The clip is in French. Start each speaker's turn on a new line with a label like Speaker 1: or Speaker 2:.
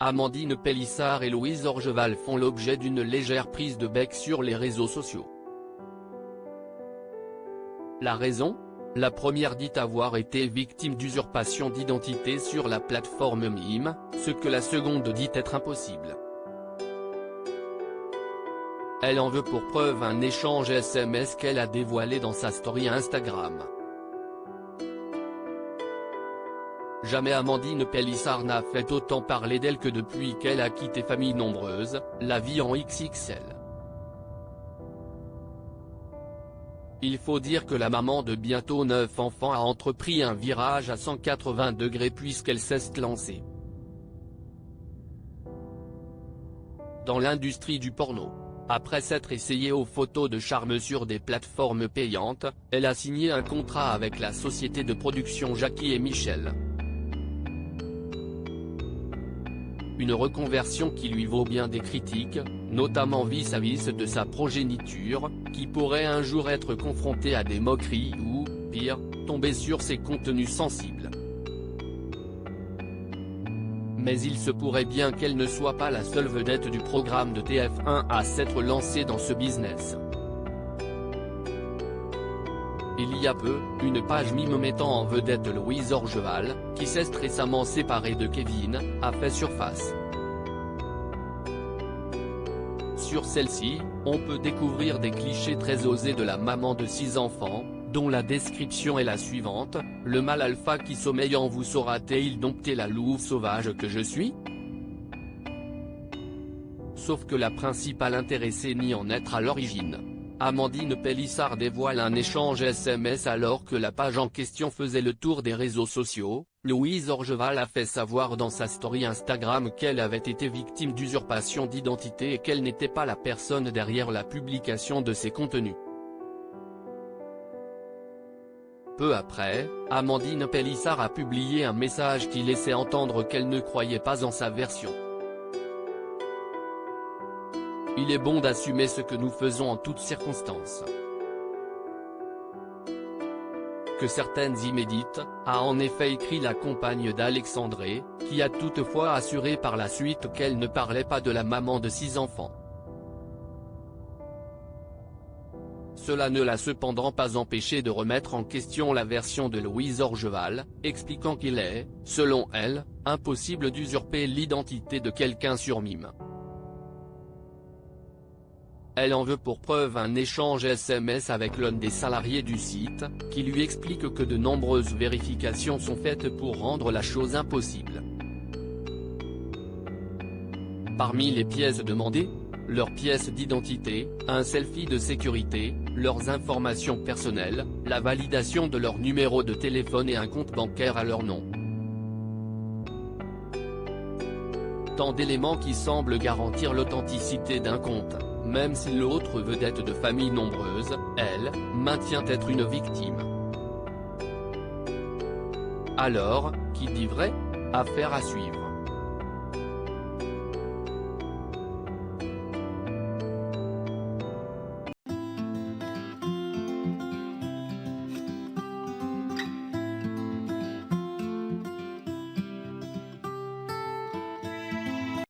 Speaker 1: Amandine Pélissard et Louise Orgeval font l'objet d'une légère prise de bec sur les réseaux sociaux. La raison ? La première dit avoir été victime d'usurpation d'identité sur la plateforme Mime, ce que la seconde dit être impossible. Elle en veut pour preuve un échange SMS qu'elle a dévoilé dans sa story Instagram. Jamais Amandine Pélissard n'a fait autant parler d'elle que depuis qu'elle a quitté Famille Nombreuse, la vie en XXL. Il faut dire que la maman de bientôt 9 enfants a entrepris un virage à 180 degrés puisqu'elle s'est lancée dans l'industrie du porno. Après s'être essayée aux photos de charme sur des plateformes payantes, elle a signé un contrat avec la société de production Jackie et Michel. Une reconversion qui lui vaut bien des critiques, notamment vis-à-vis de sa progéniture, qui pourrait un jour être confrontée à des moqueries ou, pire, tomber sur ses contenus sensibles. Mais il se pourrait bien qu'elle ne soit pas la seule vedette du programme de TF1 à s'être lancée dans ce business. Il y a peu, une page Mime mettant en vedette Louise Orgeval, qui s'est récemment séparée de Kevin, a fait surface. Sur celle-ci, on peut découvrir des clichés très osés de la maman de 6 enfants, dont la description est la suivante: « Le mâle alpha qui sommeille en vous saura-t-il dompter la louve sauvage que je suis ?» Sauf que la principale intéressée nie en être à l'origine. Amandine Pélissard dévoile un échange SMS alors que la page en question faisait le tour des réseaux sociaux. Louise Orgeval a fait savoir dans sa story Instagram qu'elle avait été victime d'usurpation d'identité et qu'elle n'était pas la personne derrière la publication de ses contenus. Peu après, Amandine Pélissard a publié un message qui laissait entendre qu'elle ne croyait pas en sa version. Il est bon d'assumer ce que nous faisons en toutes circonstances. Que certaines y méditent, a en effet écrit la compagne d'Alexandré, qui a toutefois assuré par la suite qu'elle ne parlait pas de la maman de 6 enfants. Cela ne l'a cependant pas empêché de remettre en question la version de Louise Orgeval, expliquant qu'il est, selon elle, impossible d'usurper l'identité de quelqu'un sur Mime. Elle en veut pour preuve un échange SMS avec l'un des salariés du site, qui lui explique que de nombreuses vérifications sont faites pour rendre la chose impossible. Parmi les pièces demandées, leurs pièces d'identité, un selfie de sécurité, leurs informations personnelles, la validation de leur numéro de téléphone et un compte bancaire à leur nom. Tant d'éléments qui semblent garantir l'authenticité d'un compte. Même si l'autre vedette de Famille Nombreuse, elle, maintient être une victime. Alors, qui dit vrai ? Affaire à suivre.